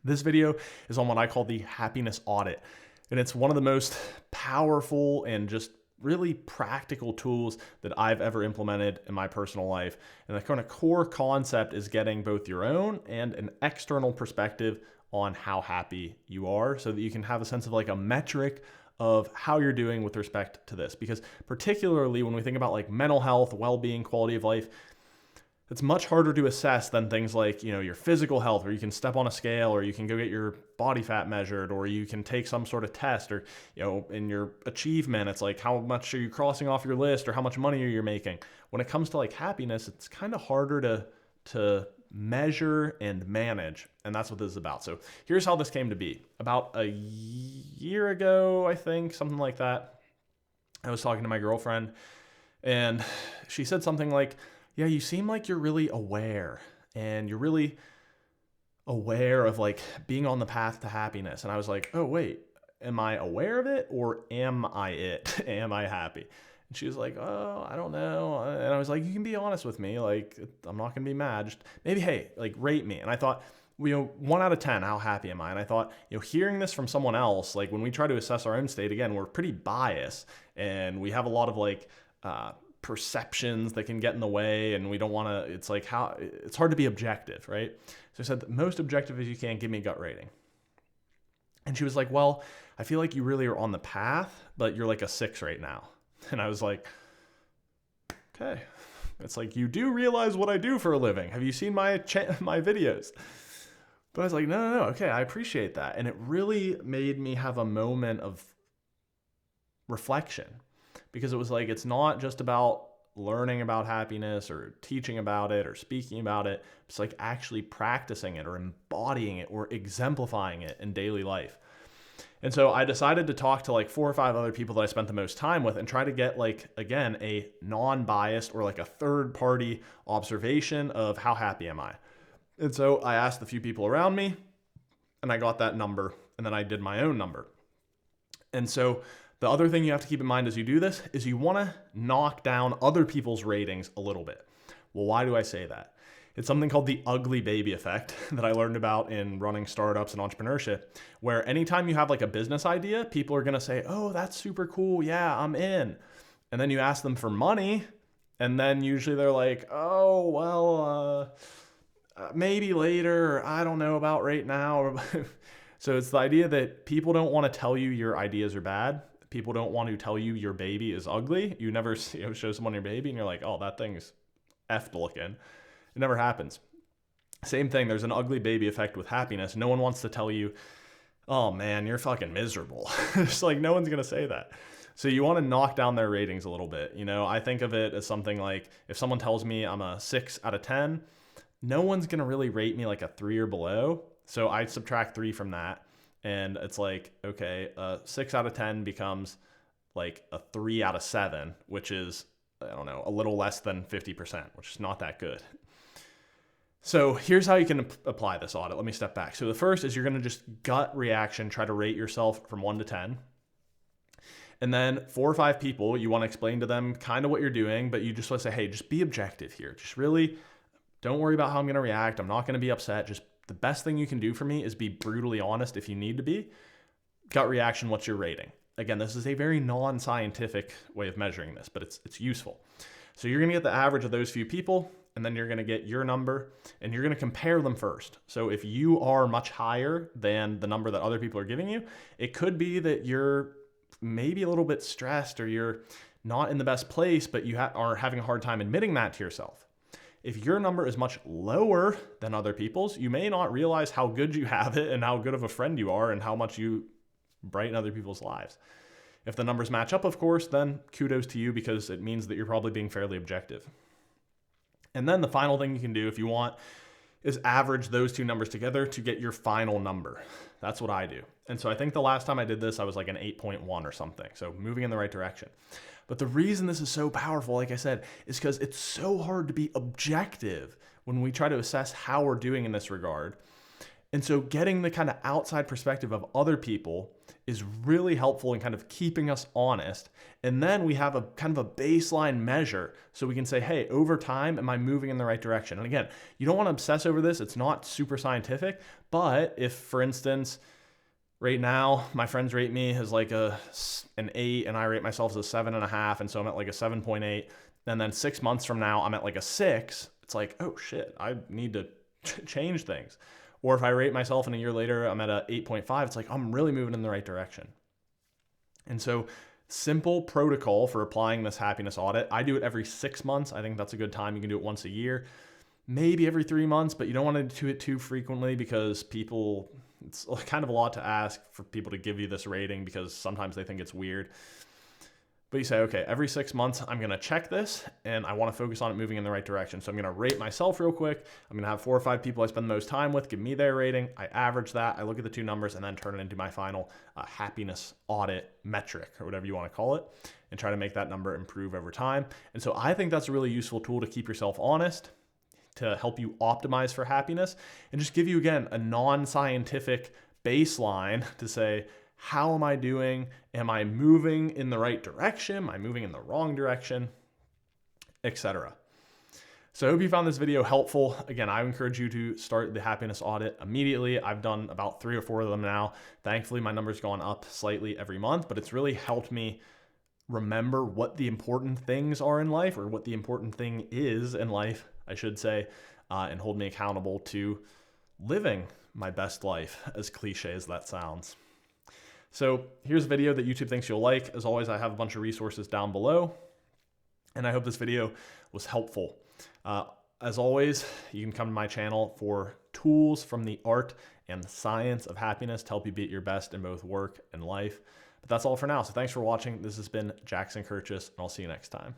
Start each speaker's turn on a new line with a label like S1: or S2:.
S1: This video is on what I call the happiness audit. And it's one of the most powerful and just really practical tools that I've ever implemented in my personal life. And the kind of core concept is getting both your own and an external perspective on how happy you are so that you can have a sense of like a metric of how you're doing with respect to this. Because particularly when we think about like mental health, well-being, quality of life, it's much harder to assess than things like, your physical health, where you can step on a scale, or you can go get your body fat measured, or you can take some sort of test, or, in your achievement, it's like how much are you crossing off your list, or how much money are you making. When it comes to like happiness, it's kind of harder to measure and manage. And that's what this is about. So here's how this came to be. About a year ago, I think, something like that, I was talking to my girlfriend, and she said something like, yeah, you seem like you're really aware, and you're really aware of like being on the path to happiness. And I was like, oh, wait, am I aware of it, or am I it? Am I happy? And she was like, oh, I don't know. And I was like, you can be honest with me. Like, I'm not going to be mad. Just maybe, hey, like rate me. And I thought, 1 out of 10, how happy am I? And I thought, hearing this from someone else, like when we try to assess our own state, again, we're pretty biased, and we have a lot of like, perceptions that can get in the way, and we don't want to, it's hard to be objective, right? So I said, the most objective as you can, give me a gut rating. And she was like, well, I feel like you really are on the path, but you're like a 6 right now. And I was like, okay. It's like, you do realize what I do for a living. Have you seen my videos? But I was like, no. Okay, I appreciate that. And it really made me have a moment of reflection. Because it was like, it's not just about learning about happiness or teaching about it or speaking about it. It's like actually practicing it or embodying it or exemplifying it in daily life. And so I decided to talk to like 4 or 5 other people that I spent the most time with and try to get like, again, a non-biased or like a third party observation of how happy am I. And so I asked a few people around me, and I got that number, and then I did my own number. And so the other thing you have to keep in mind as you do this is you want to knock down other people's ratings a little bit. Well, why do I say that? It's something called the ugly baby effect that I learned about in running startups and entrepreneurship, where anytime you have like a business idea, people are going to say, oh, that's super cool. Yeah, I'm in. And then you ask them for money, and then usually they're like, oh, well, maybe later, or I don't know about right now. So it's the idea that people don't want to tell you your ideas are bad. People don't want to tell you your baby is ugly. You never show someone your baby and you're like, oh, that thing's effed looking. It never happens. Same thing, there's an ugly baby effect with happiness. No one wants to tell you, oh man, you're fucking miserable. It's like, no one's going to say that. So you want to knock down their ratings a little bit. I think of it as something like, if someone tells me I'm a 6 out of 10, no one's going to really rate me like a 3 or below. So I subtract 3 from that. And it's like, okay, 6 out of 10 becomes like a 3 out of 7, which is, I don't know, a little less than 50%, which is not that good. So here's how you can apply this audit. Let me step back. So the first is you're going to just gut reaction, try to rate yourself from 1 to 10. And then 4 or 5 people, you want to explain to them kind of what you're doing, but you just want to say, hey, just be objective here. Just really don't worry about how I'm going to react. I'm not going to be upset. Just the best thing you can do for me is be brutally honest if you need to be. Gut reaction, what's your rating? Again, this is a very non-scientific way of measuring this, but it's useful. So you're going to get the average of those few people, and then you're going to get your number, and you're going to compare them first. So if you are much higher than the number that other people are giving you, it could be that you're maybe a little bit stressed, or you're not in the best place, but you are having a hard time admitting that to yourself. If your number is much lower than other people's, you may not realize how good you have it and how good of a friend you are and how much you brighten other people's lives. If the numbers match up, of course, then kudos to you, because it means that you're probably being fairly objective. And then the final thing you can do if you want is average those 2 numbers together to get your final number. That's what I do. And so I think the last time I did this, I was like an 8.1 or something. So moving in the right direction. But the reason this is so powerful, like I said, is because it's so hard to be objective when we try to assess how we're doing in this regard. And so getting the kind of outside perspective of other people is really helpful in kind of keeping us honest. And then we have a kind of a baseline measure so we can say, hey, over time, am I moving in the right direction? And again, you don't want to obsess over this. It's not super scientific, but if, for instance, right now, my friends rate me as like an 8, and I rate myself as a 7.5, and so I'm at like a 7.8. And then 6 months from now, I'm at like a 6. It's like, oh shit, I need to change things. Or if I rate myself and a year later, I'm at a 8.5, it's like, I'm really moving in the right direction. And so simple protocol for applying this happiness audit. I do it every 6 months. I think that's a good time. You can do it once a year, maybe every 3 months, but you don't want to do it too frequently because it's kind of a lot to ask for people to give you this rating because sometimes they think it's weird. But you say, okay, every 6 months, I'm going to check this and I want to focus on it moving in the right direction. So I'm going to rate myself real quick. I'm going to have 4 or 5 people I spend the most time with give me their rating. I average that. I look at the 2 numbers and then turn it into my final happiness audit metric or whatever you want to call it and try to make that number improve over time. And so I think that's a really useful tool to keep yourself honest, to help you optimize for happiness, and just give you, again, a non-scientific baseline to say, how am I doing? Am I moving in the right direction? Am I moving in the wrong direction? Etc. So I hope you found this video helpful. Again, I encourage you to start the happiness audit immediately. I've done about 3 or 4 of them now. Thankfully, my number's gone up slightly every month, but it's really helped me remember what the important things are in life, or what the important thing is in life, I should say, and hold me accountable to living my best life, as cliche as that sounds. So here's a video that YouTube thinks you'll like. As always, I have a bunch of resources down below, and I hope this video was helpful. As always, you can come to my channel for tools from the art and the science of happiness to help you be at your best in both work and life. But that's all for now. So thanks for watching. This has been Jackson Kirchis, and I'll see you next time.